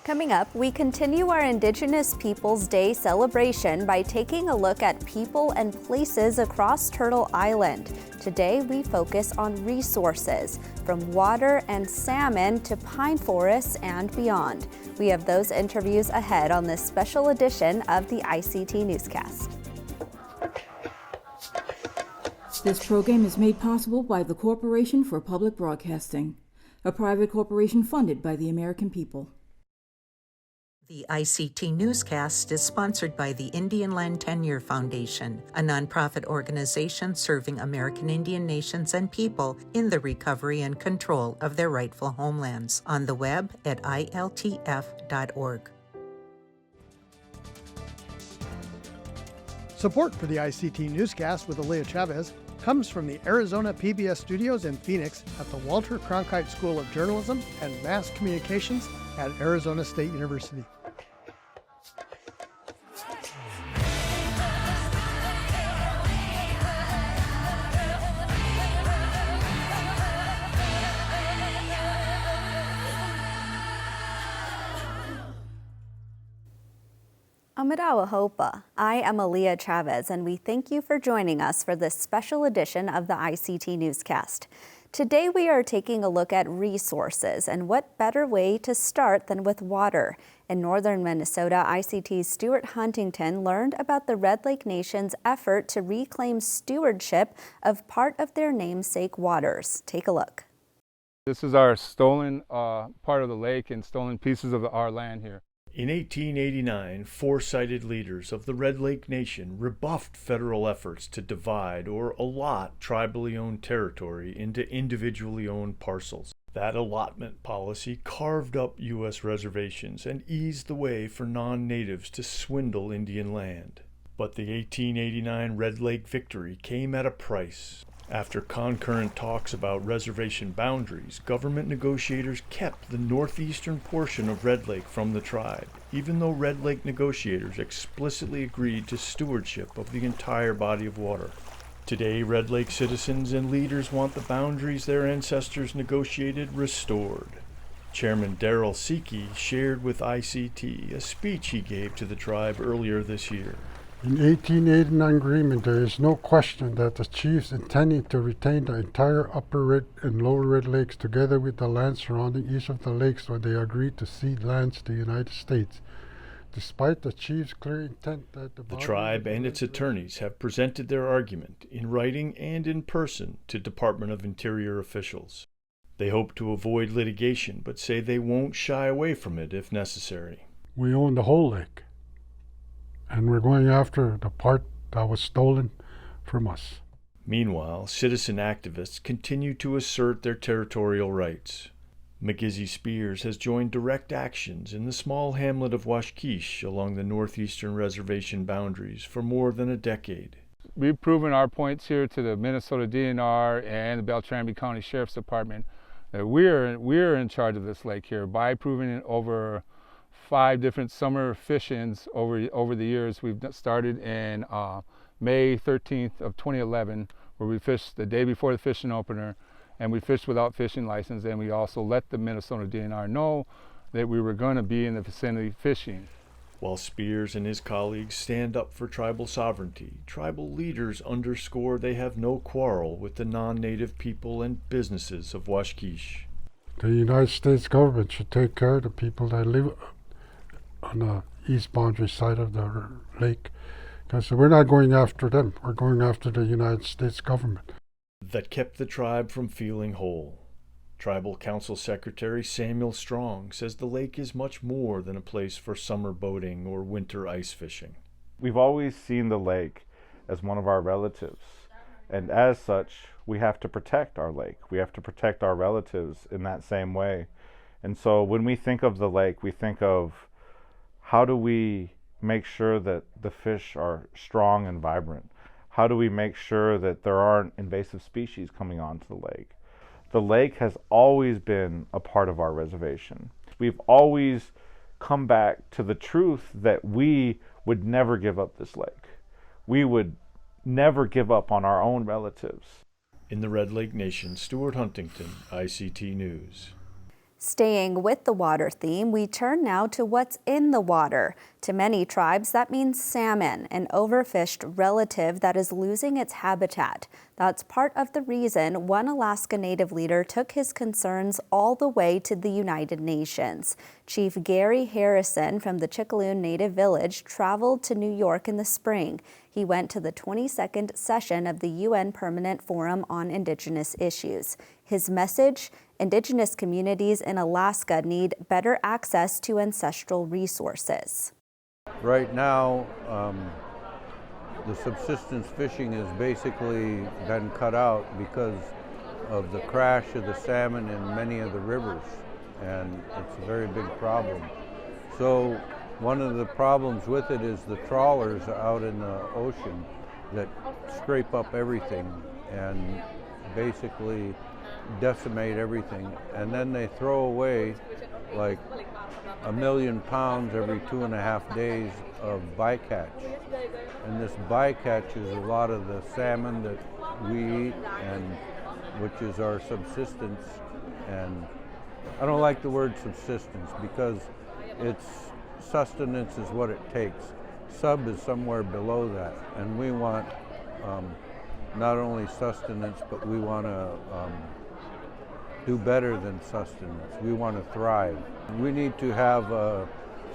Coming up, we continue our Indigenous Peoples Day celebration by taking a look at people and places across Turtle Island. Today, we focus on resources, from water and salmon to pine forests and beyond. We have those interviews ahead on this special edition of the ICT Newscast. This program is made possible by the Corporation for Public Broadcasting, a private corporation funded by the American people. The ICT Newscast is sponsored by the Indian Land Tenure Foundation, a nonprofit organization serving American Indian nations and people in the recovery and control of their rightful homelands. On the web at iltf.org. Support for the ICT Newscast with Aaliyah Chavez comes from the Arizona PBS studios in Phoenix at the Walter Cronkite School of Journalism and Mass Communications at Arizona State University. Amadawa Hopa. I am Aaliyah Chavez, and we thank you for joining us for this special edition of the ICT Newscast. Today we are taking a look at resources, and what better way to start than with water. In northern Minnesota, ICT's Stewart Huntington learned about the Red Lake Nation's effort to reclaim stewardship of part of their namesake waters. Take a look. This is our stolen part of the lake and stolen pieces of our land here. In 1889, foresighted leaders of the Red Lake Nation rebuffed federal efforts to divide or allot tribally owned territory into individually owned parcels. That allotment policy carved up U.S. reservations and eased the way for non-natives to swindle Indian land. But the 1889 Red Lake victory came at a price. After concurrent talks about reservation boundaries, government negotiators kept the northeastern portion of Red Lake from the tribe, even though Red Lake negotiators explicitly agreed to stewardship of the entire body of water. Today, Red Lake citizens and leaders want the boundaries their ancestors negotiated restored. Chairman Darrell Seekey shared with ICT a speech he gave to the tribe earlier this year. In 1889 agreement, there is no question that the chiefs intended to retain the entire upper Red and lower Red Lakes together with the land surrounding each of the lakes when they agreed to cede lands to the United States. Despite the chiefs' clear intent that the tribe and its attorneys have presented their argument in writing and in person to Department of Interior officials. They hope to avoid litigation, but say they won't shy away from it if necessary. We own the whole lake, and we're going after the part that was stolen from us. Meanwhile, citizen activists continue to assert their territorial rights. McGizzy Spears has joined direct actions in the small hamlet of Washkish along the northeastern reservation boundaries for more than a decade. We've proven our points here to the Minnesota DNR and the Beltrami County Sheriff's Department that we're in charge of this lake here by proving it over 5 different summer fish-ins over the years. We've started in May 13th of 2011, where we fished the day before the fishing opener, and we fished without fishing license, and we also let the Minnesota DNR know that we were going to be in the vicinity fishing. While Spears and his colleagues stand up for tribal sovereignty, tribal leaders underscore they have no quarrel with the non-native people and businesses of Washkish. The United States government should take care of the people that live on the east boundary side of the lake, because we're not going after them, we're going after the United States government. That kept the tribe from feeling whole. Tribal Council Secretary Samuel Strong says the lake is much more than a place for summer boating or winter ice fishing. We've always seen the lake as one of our relatives, and as such, we have to protect our lake. We have to protect our relatives in that same way. And so when we think of the lake, we think of how do we make sure that the fish are strong and vibrant? How do we make sure that there aren't invasive species coming onto the lake? The lake has always been a part of our reservation. We've always come back to the truth that we would never give up this lake. We would never give up on our own relatives. In the Red Lake Nation, Stewart Huntington, ICT News. Staying with the water theme, we turn now to what's in the water. To many tribes, that means salmon, an overfished relative that is losing its habitat. That's part of the reason one Alaska Native leader took his concerns all the way to the United Nations. Chief Gary Harrison from the Chickaloon Native Village traveled to New York in the spring. He went to the 22nd session of the UN Permanent Forum on Indigenous Issues. His message: Indigenous communities in Alaska need better access to ancestral resources. Right now, the subsistence fishing has basically been cut out because of the crash of the salmon in many of the rivers, and it's a very big problem. So one of the problems with it is the trawlers out in the ocean that scrape up everything and basically decimate everything, and then they throw away like 1 million pounds every 2.5 days of bycatch. And this bycatch is a lot of the salmon that we eat, and which is our subsistence. And I don't like the word subsistence because it's sustenance is what it takes. Sub is somewhere below that, and we want not only sustenance, but we want to do better than sustenance. We want to thrive. We need to have a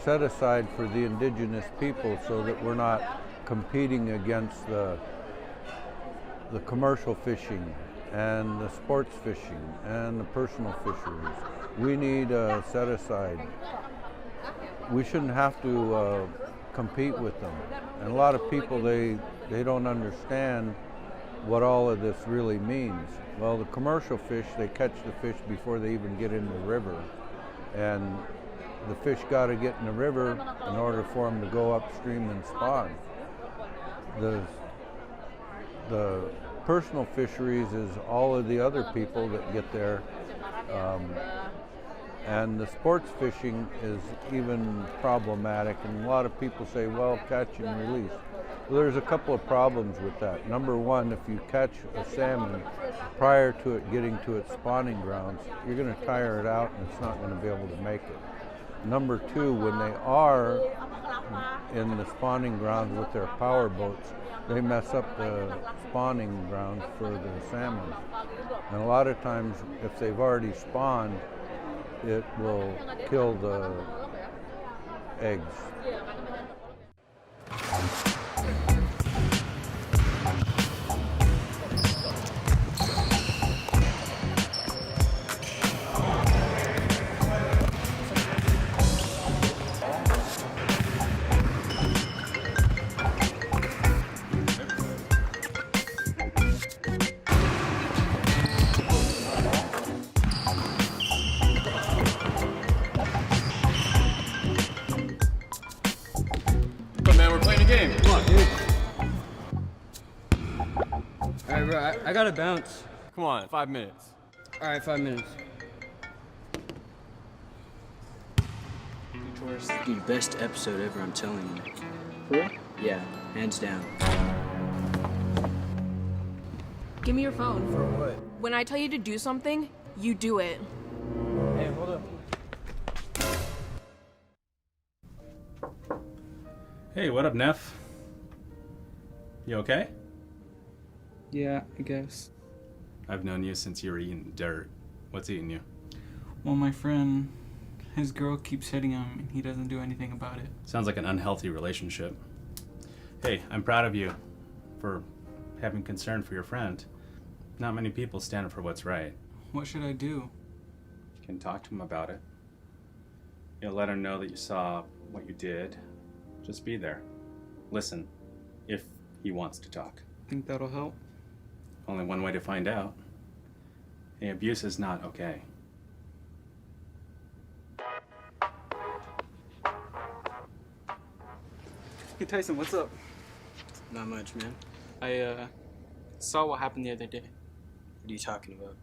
set aside for the indigenous people so that we're not competing against the commercial fishing and the sports fishing and the personal fisheries. We need a set aside. We shouldn't have to compete with them. And a lot of people, they don't understand what all of this really means. Well, the commercial fish, they catch the fish before they even get in the river. And the fish got to get in the river in order for them to go upstream and spawn. The personal fisheries is all of the other people that get there. And the sports fishing is even problematic. And a lot of people say, well, catch and release. Well, there's a couple of problems with that. Number one, if you catch a salmon prior to it getting to its spawning grounds, you're going to tire it out and it's not going to be able to make it. Number two, when they are in the spawning grounds with their power boats, they mess up the spawning grounds for the salmon. And a lot of times, if they've already spawned, it will kill the eggs. I gotta bounce. Come on, 5 minutes. All right, 5 minutes. Dude, best episode ever, I'm telling you. For real? Yeah, hands down. Give me your phone. For what? When I tell you to do something, you do it. Hey, hold up. Hey, what up, Neff? You okay? Yeah, I guess. I've known you since you were eating dirt. What's eating you? Well, my friend, his girl keeps hitting him and he doesn't do anything about it. Sounds like an unhealthy relationship. Hey, I'm proud of you for having concern for your friend. Not many people stand up for what's right. What should I do? You can talk to him about it. You'll let him know that you saw what you did. Just be there. Listen, if he wants to talk. Think that'll help? Only one way to find out. Hey, abuse is not okay. Hey Tyson, what's up? Not much, man. I saw what happened the other day. What are you talking about?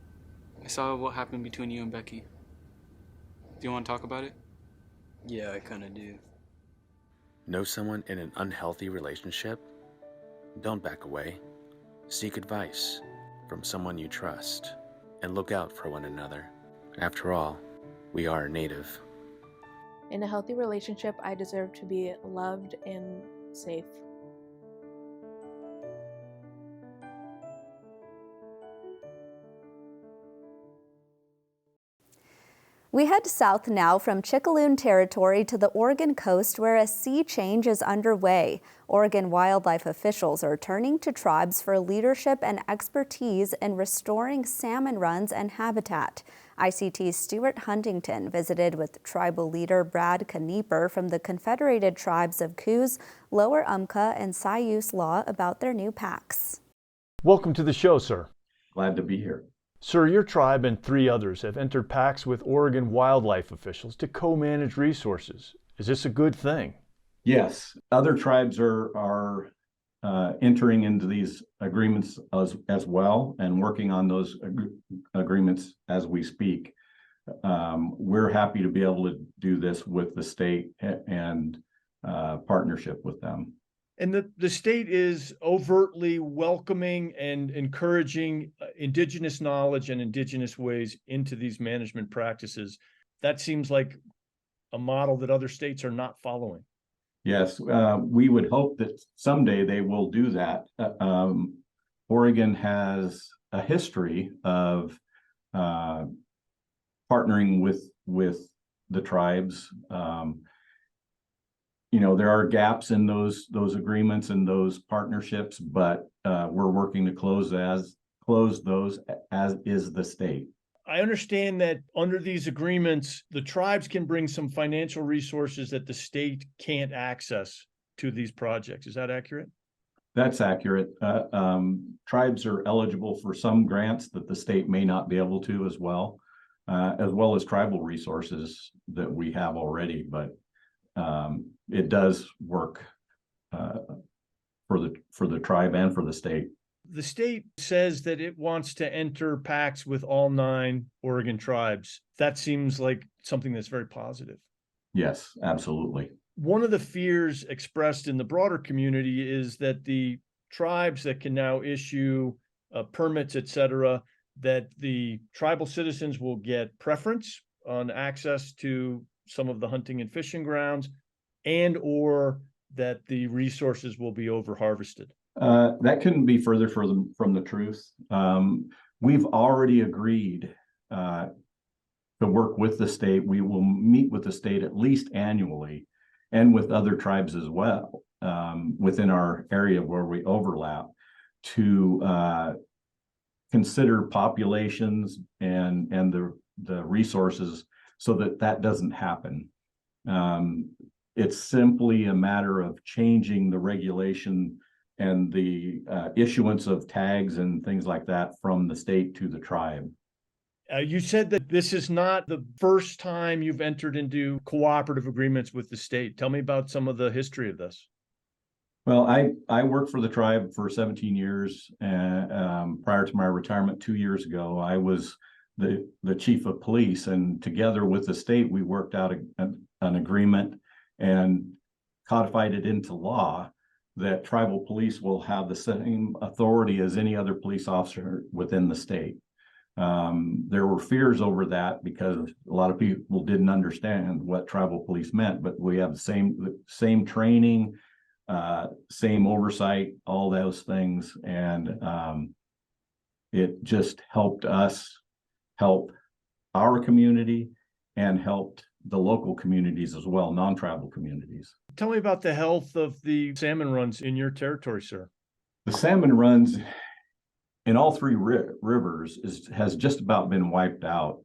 I saw what happened between you and Becky. Do you want to talk about it? Yeah, I kinda do. Know someone in an unhealthy relationship? Don't back away. Seek advice from someone you trust and look out for one another. After all, We are Native. In a healthy relationship, I deserve to be loved and safe. We head south now from Chickaloon territory to the Oregon coast, where a sea change is underway. Oregon wildlife officials are turning to tribes for leadership and expertise in restoring salmon runs and habitat. ICT's Stewart Huntington visited with tribal leader Brad Knieper from the Confederated Tribes of Coos, Lower Umpqua, and Sayus-Law about their new packs. Welcome to the show, sir. Glad to be here. Sir, your tribe and 3 others have entered pacts with Oregon wildlife officials to co-manage resources. Is this a good thing? Yes, other tribes are entering into these agreements as well and working on those agreements as we speak. We're happy to be able to do this with the state and partnership with them. And the state is overtly welcoming and encouraging Indigenous knowledge and Indigenous ways into these management practices. That seems like a model that other states are not following. Yes, we would hope that someday they will do that. Oregon has a history of partnering with the tribes. There are gaps in those agreements and those partnerships, but we're working to close those, as is the state. I understand that under these agreements, the tribes can bring some financial resources that the state can't access to these projects. Is that accurate? That's accurate. Tribes are eligible for some grants that the state may not be able to as well as tribal resources that we have already, but it does work for the tribe and for the state. The state says that it wants to enter pacts with all 9 Oregon tribes. That seems like something that's very positive. Yes, absolutely. One of the fears expressed in the broader community is that the tribes that can now issue permits, et cetera, that the tribal citizens will get preference on access to some of the hunting and fishing grounds, and or that the resources will be over-harvested. That couldn't be further from the truth. We've already agreed to work with the state. We will meet with the state at least annually and with other tribes as well within our area where we overlap to consider populations and the resources so that doesn't happen. It's simply a matter of changing the regulation and the issuance of tags and things like that from the state to the tribe. You said that this is not the first time you've entered into cooperative agreements with the state. Tell me about some of the history of this. Well, I worked for the tribe for 17 years. Prior to my retirement 2 years ago, I was the chief of police, and together with the state, we worked out an agreement and codified it into law that tribal police will have the same authority as any other police officer within the state. There were fears over that because a lot of people didn't understand what tribal police meant, but we have the same training, same oversight, all those things. And it just helped us help our community and helped the local communities as well, non-tribal communities. Tell me about the health of the salmon runs in your territory, sir. The salmon runs in all 3 rivers has just about been wiped out.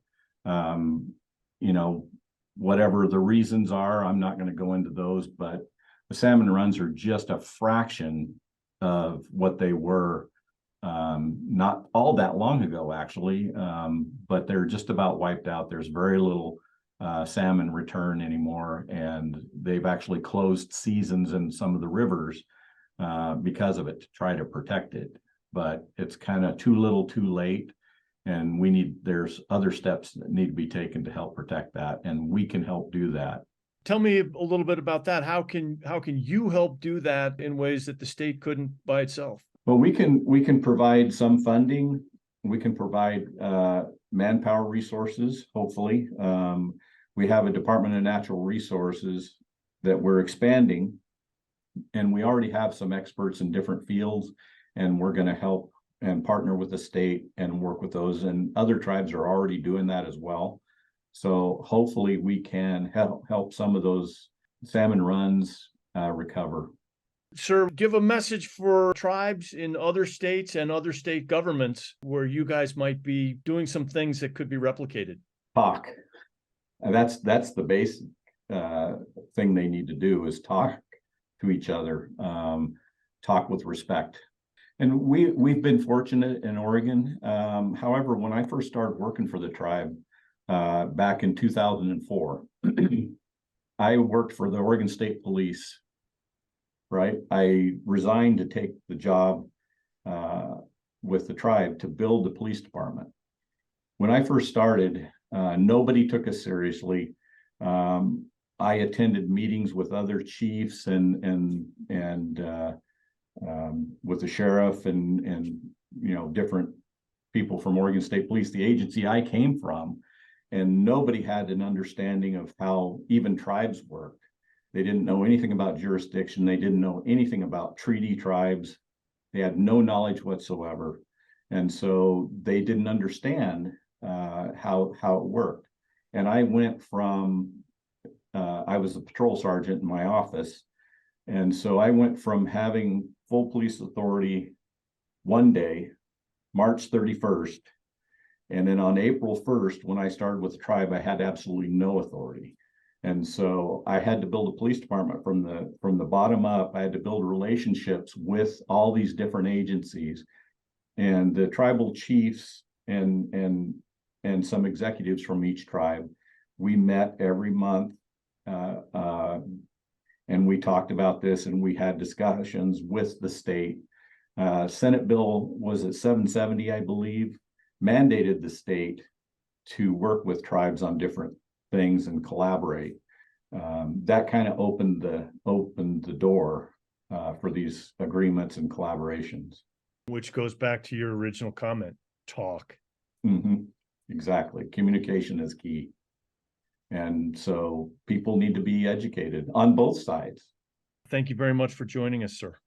Whatever the reasons are, I'm not going to go into those, but the salmon runs are just a fraction of what they were not all that long ago, actually, but they're just about wiped out. There's very little salmon return anymore, and they've actually closed seasons in some of the rivers because of it to try to protect it. But it's kind of too little too late, and there's other steps that need to be taken to help protect that, and we can help do that. Tell me a little bit about that. How can you help do that in ways that the state couldn't by itself? Well, we can provide some funding we can provide manpower resources, hopefully. We have a Department of Natural Resources that we're expanding, and we already have some experts in different fields, and we're going to help and partner with the state and work with those. And other tribes are already doing that as well. So hopefully we can help some of those salmon runs recover. Sir, give a message for tribes in other states and other state governments where you guys might be doing some things that could be replicated. Talk. And that's the basic thing they need to do, is talk to each other, talk with respect. And we've been fortunate in Oregon. However, when I first started working for the tribe back in 2004, I worked for the Oregon State Police. Right, I resigned to take the job with the tribe to build the police department. When I first started, nobody took us seriously. I attended meetings with other chiefs and with the sheriff and different people from Oregon State Police, the agency I came from, and nobody had an understanding of how even tribes worked. They didn't know anything about jurisdiction. They didn't know anything about treaty tribes. They had no knowledge whatsoever. And so they didn't understand how it worked. And I went from, I was a patrol sergeant in my office. And so I went from having full police authority one day, March 31st. And then on April 1st, when I started with the tribe, I had absolutely no authority. And so I had to build a police department from the bottom up. I had to build relationships with all these different agencies, and the tribal chiefs and some executives from each tribe. We met every month, and we talked about this, and we had discussions with the state. Senate Bill was at 770, I believe, mandated the state to work with tribes on different things and collaborate. That kind of opened the door for these agreements and collaborations. Which goes back to your original comment, talk. Mm-hmm. Exactly. Communication is key. And so people need to be educated on both sides. Thank you very much for joining us, sir.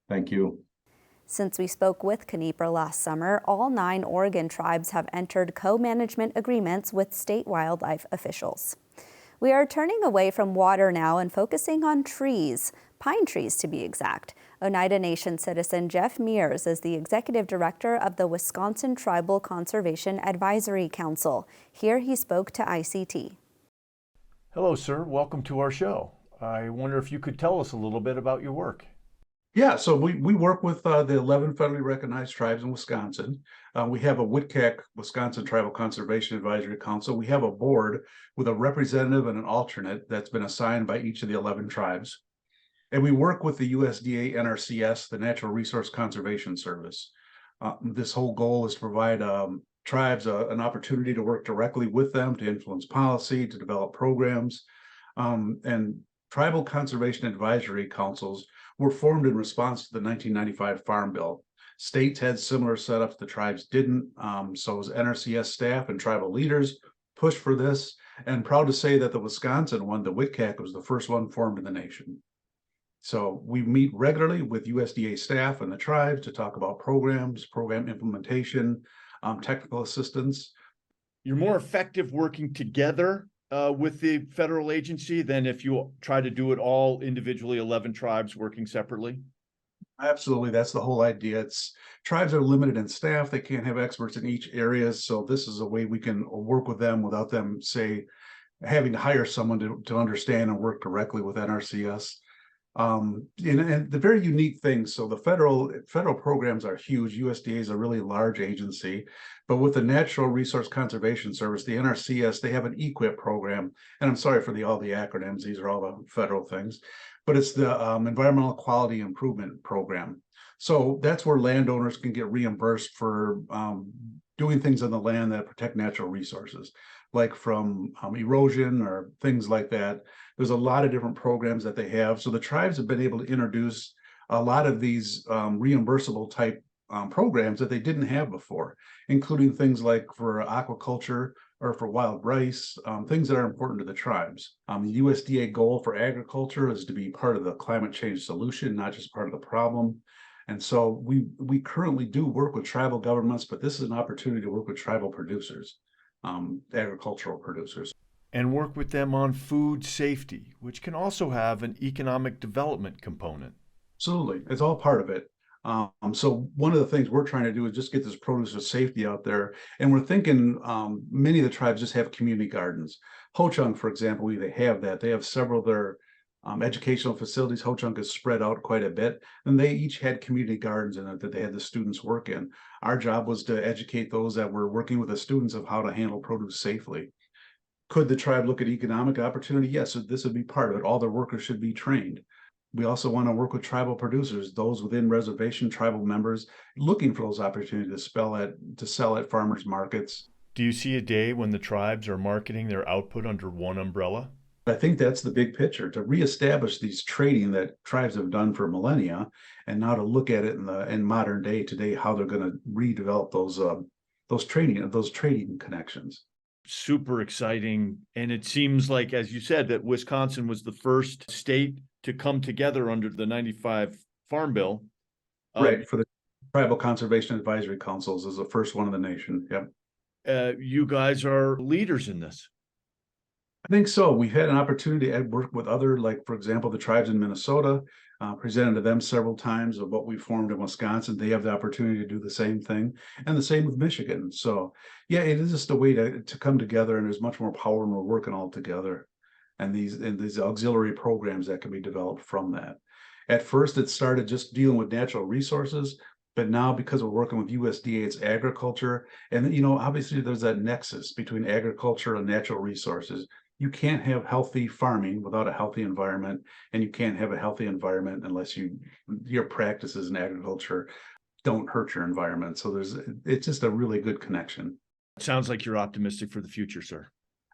Thank you. Since we spoke with Knieper last summer, all 9 Oregon tribes have entered co-management agreements with state wildlife officials. We are turning away from water now and focusing on trees, pine trees to be exact. Oneida Nation citizen Jeff Mears is the executive director of the Wisconsin Tribal Conservation Advisory Council. Here he spoke to ICT. Hello, sir. Welcome to our show. I wonder if you could tell us a little bit about your work. Yeah, so we work with the 11 federally recognized tribes in Wisconsin. We have a WCAC, Wisconsin Tribal Conservation Advisory Council. We have a board with a representative and an alternate that's been assigned by each of the 11 tribes. And we work with the USDA NRCS, the Natural Resource Conservation Service. This whole goal is to provide tribes an opportunity to work directly with them to influence policy, to develop programs. And tribal conservation advisory councils were formed in response to the 1995 Farm Bill. States had similar setups, the tribes didn't. So as NRCS staff and tribal leaders pushed for this, and proud to say that the Wisconsin one, the WCAC, was the first one formed in the nation. So we meet regularly with USDA staff and the tribes to talk about programs, program implementation, technical assistance. You're more effective working together with the federal agency than if you try to do it all individually, 11 tribes working separately? Absolutely. That's the whole idea. Tribes are limited in staff. They can't have experts in each area. So this is a way we can work with them without them, say, having to hire someone to understand and work directly with NRCS. And the very unique thing, so the federal programs are huge. USDA is a really large agency, but with the Natural Resource Conservation Service, the NRCS, they have an EQIP program. And I'm sorry for all the acronyms. These are all the federal things, but it's the Environmental Quality Improvement Program. So that's where landowners can get reimbursed for doing things on the land that protect natural resources, like from erosion or things like that. There's a lot of different programs that they have. So the tribes have been able to introduce a lot of these reimbursable type programs that they didn't have before, including things like for aquaculture or for wild rice, things that are important to the tribes. The USDA goal for agriculture is to be part of the climate change solution, not just part of the problem. And so we currently do work with tribal governments, but this is an opportunity to work with tribal producers, agricultural producers. And work with them on food safety, which can also have an economic development component. Absolutely, it's all part of it. So one of the things we're trying to do is just get this producer safety out there. And we're thinking many of the tribes just have community gardens. Ho-Chunk, for example, they have that. They have several of their educational facilities. Ho-Chunk is spread out quite a bit, and they each had community gardens in it that they had the students work in. Our job was to educate those that were working with the students of how to handle produce safely. Could the tribe look at economic opportunity? Yes, this would be part of it. All their workers should be trained. We also want to work with tribal producers, those within reservation tribal members, looking for those opportunities to sell at farmers markets. Do you see a day when the tribes are marketing their output under one umbrella? I think that's the big picture, to reestablish these trading that tribes have done for millennia, and now to look at it in modern day today, how they're going to redevelop those trading connections. Super exciting. And it seems like, as you said, that Wisconsin was the first state to come together under the 95 Farm Bill. Right, for the Tribal Conservation Advisory Councils is the first one in the nation. Yep. You guys are leaders in this. I think so. We've had an opportunity to work with other, like, for example, the tribes in Minnesota, presented to them several times of what we formed in Wisconsin. They have the opportunity to do the same thing, and the same with Michigan. So yeah, it is just a way to come together, and there's much more power when we're working all together. And these auxiliary programs that can be developed from that. At first, it started just dealing with natural resources, but now because we're working with USDA, it's agriculture. And obviously there's that nexus between agriculture and natural resources. You can't have healthy farming without a healthy environment, and you can't have a healthy environment unless your practices in agriculture don't hurt your environment. So it's just a really good connection. Sounds like you're optimistic for the future, sir.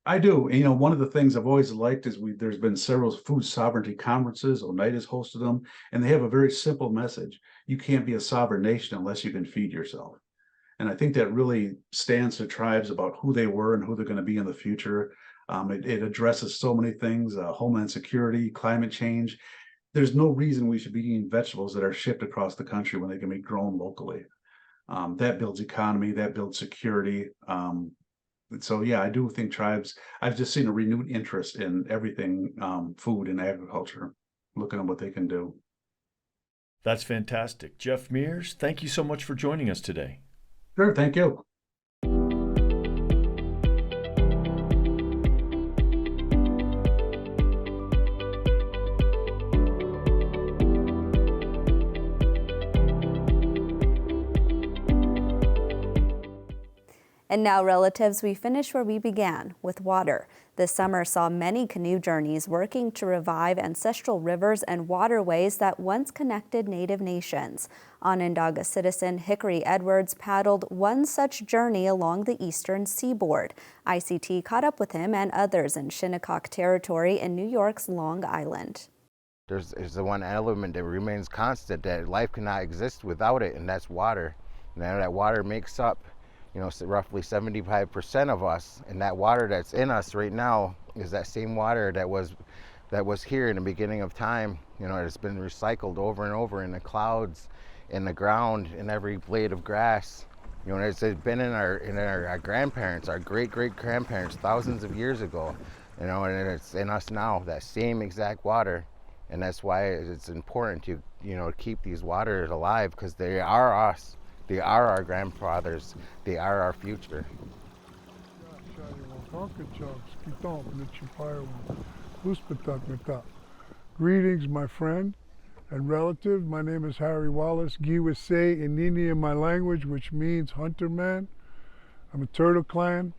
I do. One of the things I've always liked is there's been several food sovereignty conferences. Oneida's hosted them, and they have a very simple message. You can't be a sovereign nation unless you can feed yourself. And I think that really stands to tribes about who they were and who they're going to be in the future. It addresses so many things, homeland security, climate change. There's no reason we should be eating vegetables that are shipped across the country when they can be grown locally. That builds economy, that builds security. So yeah, I do think tribes, I've just seen a renewed interest in everything food and agriculture, looking at what they can do. That's fantastic. Jeff Mears, thank you so much for joining us today. Sure, thank you. And now, relatives, we finish where we began, with water. This summer saw many canoe journeys working to revive ancestral rivers and waterways that once connected Native nations. Onondaga citizen Hickory Edwards paddled one such journey along the eastern seaboard. ICT caught up with him and others in Shinnecock territory in New York's Long Island. There's the one element that remains constant, that life cannot exist without it, and that's water. And that water makes up roughly 75% of us, and that water that's in us right now is that same water that was here in the beginning of time. It's been recycled over and over in the clouds, in the ground, in every blade of grass. It's been in our grandparents, our great-great-grandparents, thousands of years ago. And it's in us now, that same exact water, and that's why it's important to keep these waters alive, because they are us. They are our grandfathers. They are our future. Greetings, my friend and relative. My name is Harry Wallace, Giwase Inini in my language, which means hunter man. I'm a Turtle Clan,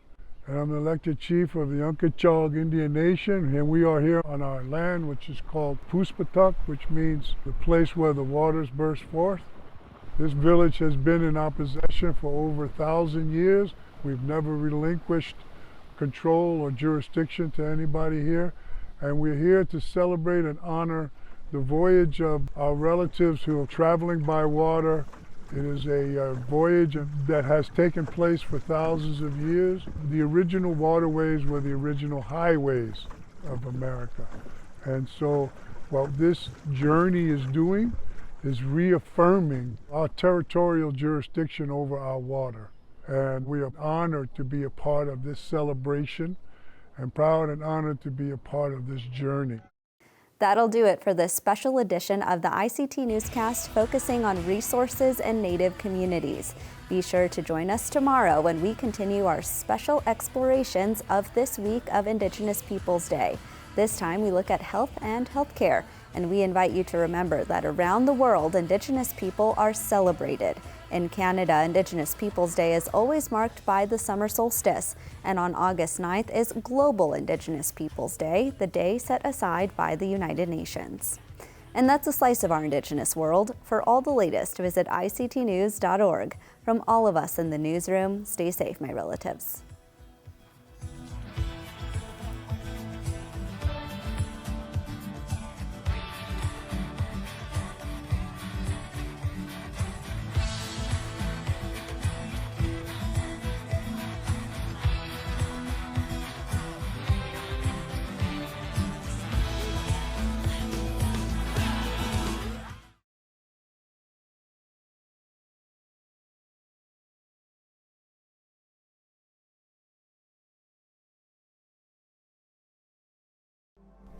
and I'm the elected chief of the Unkachog Indian Nation, and we are here on our land, which is called Puspatuk, which means the place where the waters burst forth. This village has been in our possession for over 1,000 years. We've never relinquished control or jurisdiction to anybody here. And we're here to celebrate and honor the voyage of our relatives who are traveling by water It is a voyage that has taken place for thousands of years. The original waterways were the original highways of America. And so what this journey is doing is reaffirming our territorial jurisdiction over our water. And we are honored to be a part of this celebration and proud and honored to be a part of this journey. That'll do it for this special edition of the ICT Newscast focusing on resources and Native communities. Be sure to join us tomorrow when we continue our special explorations of this week of Indigenous Peoples Day. This time we look at health and healthcare, and we invite you to remember that around the world, Indigenous people are celebrated. In Canada, Indigenous Peoples Day is always marked by the summer solstice, and on August 9th is Global Indigenous Peoples Day, the day set aside by the United Nations. And that's a slice of our Indigenous world. For all the latest, visit ictnews.org. From all of us in the newsroom, stay safe, my relatives.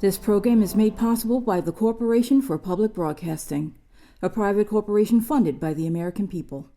This program is made possible by the Corporation for Public Broadcasting, a private corporation funded by the American people.